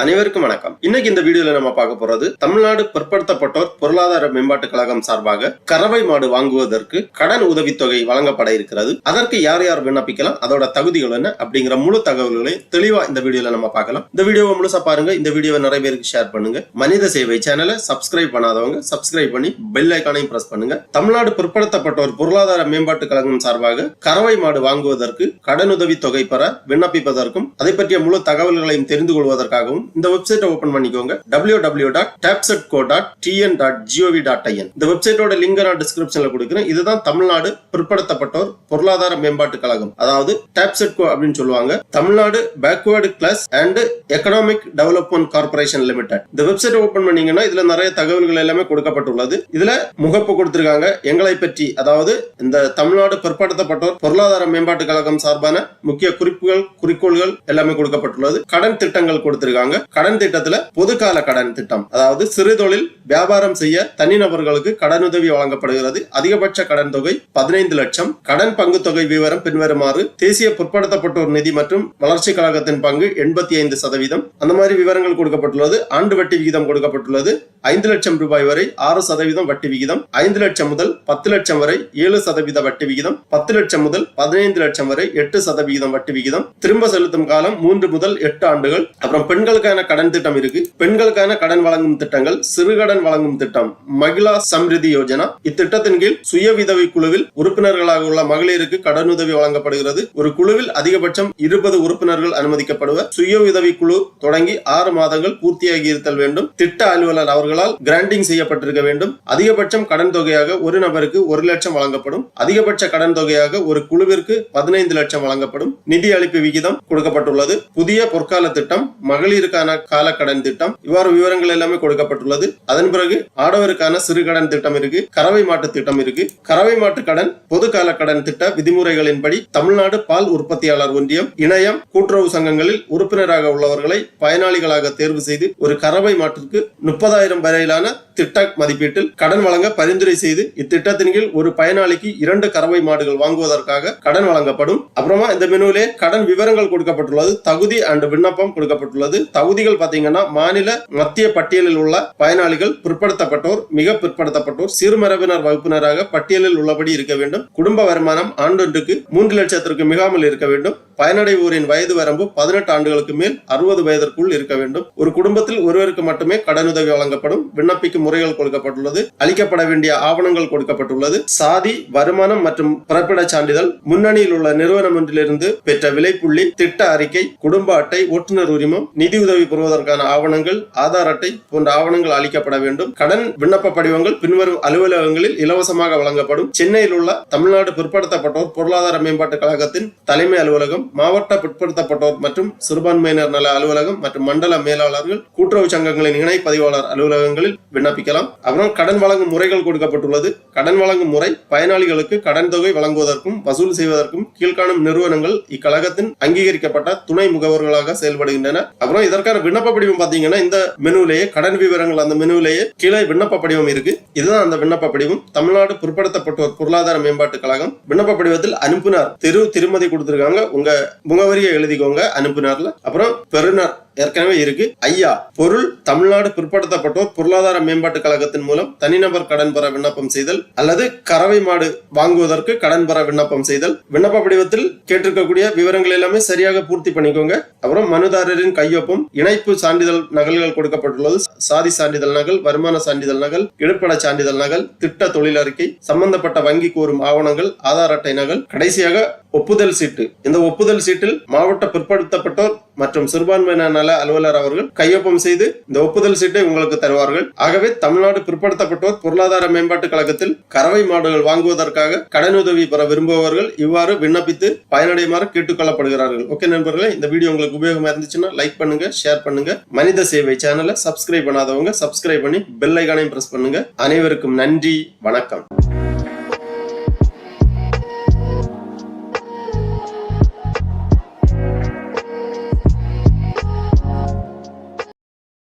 அனைவருக்கும் வணக்கம். இன்னைக்கு இந்த வீடியோல நம்ம பார்க்க போறது தமிழ்நாடு பிற்படுத்தப்பட்டோர் பொருளாதார மேம்பாட்டு கழகம் சார்பாக கறவை மாடு வாங்குவதற்கு கடன் உதவித்தொகை வழங்கப்பட இருக்கிறது. அதற்கு யார் யார் விண்ணப்பிக்கலாம், அதோட தகுதிகள் என்ன அப்படிங்கிற முழு தகவல்களை தெளிவா இந்த வீடியோல நம்ம பார்க்கலாம். இந்த வீடியோவை முழுசா பாருங்க. இந்த வீடியோவை நிறைய பேருக்கு ஷேர் பண்ணுங்க. மனித சேவை சேனலை சப்ஸ்கிரைப் பண்ணாதவங்க சப்ஸ்கிரைப் பண்ணி பெல் ஐகானையும் பிரஸ் பண்ணுங்க. தமிழ்நாடு பிற்படுத்தப்பட்டோர் பொருளாதார மேம்பாட்டு கழகம் சார்பாக கறவை மாடு வாங்குவதற்கு கடனுதவி தொகை பெற விண்ணப்பிப்பதற்கும் அதை பற்றிய முழு தகவல்களையும் தெரிந்து கொள்வதற்காகவும் இந்த வெப்சைட்டை ஓபன் பண்ணிக்கோங்க. www.tapsetco.tn.gov.in. இந்த வெப்சைட்டோட லிங்க் நான் டிஸ்கிரிப்ஷன்ல கொடுக்கிறேன். இதுதான் தமிழ்நாடு பிற்படுத்தப்பட்டோர் பொருளாதார மேம்பாட்டு கழகம், அதாவது டாப்செட்கோ அப்படின்னு சொல்லுவாங்க. Tamil Nadu Backward Class and Economic Development Corporation Limited. இந்த வெப்சைட்டை ஓபன் பண்ணீங்கன்னா இதுல நிறைய தகவல்கள் எல்லாமே கொடுக்கப்பட்டுள்ளது. இதுல முகப்பு கொடுத்திருக்காங்க எங்களை பற்றி, அதாவது இந்த தமிழ்நாடு பிற்படுத்தப்பட்டோர் பொருளாதார மேம்பாட்டு கழகம் சார்பான முக்கிய குறிக்கோள்கள் எல்லாமே கொடுக்கப்பட்டுள்ளது. கடன் திட்டங்கள் கொடுத்திருக்காங்க. கடன் திட்டத்துல பொதுக்கால கடன் திட்டம், அதாவது சிறு தொழில் வியாபாரம் செய்ய தனிநபர்களுக்கு கடனுதவி வழங்கப்படுகிறது. அதிகபட்ச கடன் தொகை 15 லட்சம். கடன் பங்கு தொகை விவரம் பின்வருமாறு: தேசிய பிற்படுத்தப்பட்டோர் நிதி மற்றும் வளர்ச்சி கழகத்தின் பங்கு 85%. அந்த மாதிரி விவரங்கள் கொடுக்கப்பட்டுள்ளது. ஆண்டு வட்டி விகிதம் கொடுக்கப்பட்டுள்ளது. 5 லட்சம் ரூபாய் வரை 6% வட்டி விகிதம். 5 லட்சம் முதல் 10 லட்சம் வரை 7% வட்டி விகிதம். 10 லட்சம் முதல் 15 லட்சம் வரை 8% வட்டி விகிதம். திரும்ப செலுத்தும் காலம் 3 முதல் 8 ஆண்டுகள். அப்புறம் பெண்களுக்கான கடன் திட்டம் இருக்கு. பெண்களுக்கான கடன் வழங்கும் திட்டங்கள்: சிறுகடன் வழங்கும் திட்டம் மகிழா சம்ரிதி யோஜனா. இத்திட்டத்தின் கீழ் சுய உதவி குழுவில் உறுப்பினர்களாக உள்ள மகளிருக்கு கடனுதவி வழங்கப்படுகிறது. ஒரு குழுவில் அதிகபட்சம் 20 உறுப்பினர்கள் அனுமதிக்கப்படுவர். சுய உதவி குழு தொடங்கி 6 மாதங்கள் பூர்த்தியாகி இருத்தல் வேண்டும். திட்ட அலுவலர் அவர்களால் கிராண்டிங் செய்யப்பட்டிருக்க வேண்டும். அதிகபட்சம் கடன் தொகையாக ஒரு நபருக்கு 1 லட்சம் வழங்கப்படும். அதிகபட்ச கடன் தொகையாக ஒரு குழுவிற்கு 15 லட்சம் வழங்கப்படும். நிதி அளிப்பு விகிதம் கொடுக்கப்பட்டுள்ளது. புதிய பொற்கால திட்டம், மகளிருக்கான கால கடன் திட்டம், இவ்வாறு விவரங்கள் எல்லாமே கொடுக்கப்பட்டுள்ளது. அதன் பிறகு ஆடவருக்கான சிறு கடன் திட்டம் இருக்கு. கறவை மாட்டு திட்டம் இருக்கு. கறவை மாட்டு கடன் பொது கால கடன் திட்ட விதிமுறைகளின்படி தமிழ்நாடு பால் உற்பத்தியாளர் ஒன்றியம் இணையம் கூட்டுறவு சங்கங்களில் உறுப்பினராக உள்ளவர்களை பயனாளிகளாக தேர்வு செய்து ஒரு கறவை மாட்டிற்கு 30,000 வரையிலான திட்ட மதிப்பீட்டில் கடன் வழங்க பரிந்துரை செய்து இத்திட்டத்தின் கீழ் ஒரு பயனாளிக்கு 2 கறவை மாடுகள் வாங்குவதற்காக கடன் வழங்கப்படும். அப்புறமா இந்த மெனுவிலே கடன் விவரங்கள் கொடுக்கப்பட்டுள்ளது. தகுதி அண்ட் விண்ணப்பம் கொடுக்கப்பட்டுள்ளது. தகுதிகள் பாத்தீங்கன்னா மாநில மத்திய பட்டியலில் உள்ள பயனாளிகள் பிற்படுத்தப்பட்டோர், மிக பிற்படுத்தப்பட்டோர், சிறுமரபினர் வகுப்பினராக பட்டியலில் உள்ளபடி இருக்க வேண்டும். குடும்ப வருமானம் ஆண்டொன்றுக்கு 3 லட்சத்திற்கு மிகாமல் இருக்க வேண்டும். பயனடைவோரின் வயது வரம்பு 18 ஆண்டுகளுக்கு மேல் 60 வயதிற்குள் இருக்க வேண்டும். ஒரு குடும்பத்தில் ஒருவருக்கு மட்டுமே கடனுதவி வழங்கப்படும். விண்ணப்பிக்கும் முறைகள் கொடுக்கப்பட்டுள்ளது. அளிக்கப்பட வேண்டிய ஆவணங்கள் கொடுக்கப்பட்டுள்ளது. சாதி, வருமானம் மற்றும் பிறப்பிடச் சான்றிதழ், முன்னணியில் உள்ள நிறுவனம் ஒன்றிலிருந்து பெற்ற விலைப்புள்ளி, திட்ட அறிக்கை, குடும்ப அட்டை, ஓட்டுநர் உரிமம், நிதி உதவி பெறுவதற்கான ஆவணங்கள், ஆதார் அட்டை போன்ற ஆவணங்கள் அளிக்கப்பட வேண்டும். கடன் விண்ணப்ப படிவங்கள் பின்வரும் அலுவலகங்களில் இலவசமாக வழங்கப்படும். சென்னையில் உள்ள தமிழ்நாடு பிற்படுத்தப்பட்டோர் பொருளாதார மேம்பாட்டு கழகத்தின் தலைமை அலுவலகம், மாவட்ட பிற்படுத்தப்பட்டோர் மற்றும் சிறுபான்மையினர் நல அலுவலகம் மற்றும் மண்டல மேலாளர்கள், கூட்டுறவு சங்கங்களின் இணை பதிவாளர் அலுவலகங்களில் விண்ணப்பிக்கலாம். அப்புறம் கடன் வழங்கும் முறைகள் கொடுக்கப்பட்டுள்ளது. கடன் வழங்கும் முறை: பயனாளிகளுக்கு கடன் தொகை வழங்குவதற்கும் வசூல் செய்வதற்கும் கீழ்காணும் நிறுவனங்கள் இக்கழகத்தின் அங்கீகரிக்கப்பட்ட துணை முகவர்களாக செயல்படுகின்றன. அப்புறம் இதற்கான விண்ணப்ப படிவம் பாத்தீங்கன்னா இந்த மெனுவிலேயே கடன் விவரங்கள், அந்த மெனுவிலேயே கீழே விண்ணப்ப படிவம் இருக்கு. இதுதான் அந்த விண்ணப்ப படிவம். தமிழ்நாடு பிற்படுத்தப்பட்டோர் பொருளாதார மேம்பாட்டு கழகம். விண்ணப்ப படிவத்தில் அனுப்புனர் திருமதி கொடுத்திருக்காங்க. உங்க முகவரியை எழுதிக்கோங்க அனுப்புனர்ல. அப்புறம் பெறுநர் ஏற்கனவே இருக்கு. ஐயா பொருள்: தமிழ்நாடு பிற்படுத்தப்பட்டோர் பொருளாதார மேம்பாட்டு கழகத்தின் மூலம் தனிநபர் கடன் பெற விண்ணப்பம் செய்தல் அல்லது கறவை மாடு வாங்குவதற்கு கடன் பெற விண்ணப்பம் செய்தல். விண்ணப்ப படிவத்தில் கேட்டிருக்கக்கூடிய விவரங்கள் எல்லாமே சரியாக பூர்த்தி பண்ணிக்கோங்க. அப்புறம் மனுதாரரின் கையொப்பம், இணைப்பு சான்றிதழ் நகல்கள் கொடுக்கப்பட்டுள்ளது. சாதி சான்றிதழ் நகல், வருமான சான்றிதழ் நகல், இடுப்பட சான்றிதழ் நகல், திட்ட தொழில் அறிக்கை, சம்பந்தப்பட்ட வங்கி கோரும் ஆவணங்கள், ஆதார் அட்டை நகல், கடைசியாக ஒப்புதல் சீட்டு. இந்த ஒப்புதல் சீட்டில் மாவட்ட பிற்படுத்தப்பட்டோர் மற்றும் சிறுபான்மையினர் நல அலுவலர் அவர்கள் கையொப்பம் செய்து இந்த ஒப்புதல் சீட்டை உங்களுக்கு தருவார்கள். ஆகவே தமிழ்நாடு பிற்படுத்தப்பட்டோர் பொருளாதார மேம்பாட்டு கழகத்தில் கறவை மாடுகள் வாங்குவதற்காக கடனுதவி பெற விரும்புபவர்கள் இவ்வாறு விண்ணப்பித்து பயனடையுமாறு கேட்டுக்கொள்ளப்படுகிறார்கள். ஓகே நண்பர்களே, இந்த வீடியோ உங்களுக்கு உபயோகமா இருந்துச்சுன்னா லைக் பண்ணுங்க, ஷேர் பண்ணுங்க. மனித சேவை சேனலை சப்ஸ்கிரைப் பண்ணாதவங்க சப்ஸ்கிரைப் பண்ணி பெல் ஐகானையும் பிரஸ் பண்ணுங்க. அனைவருக்கும் நன்றி, வணக்கம்.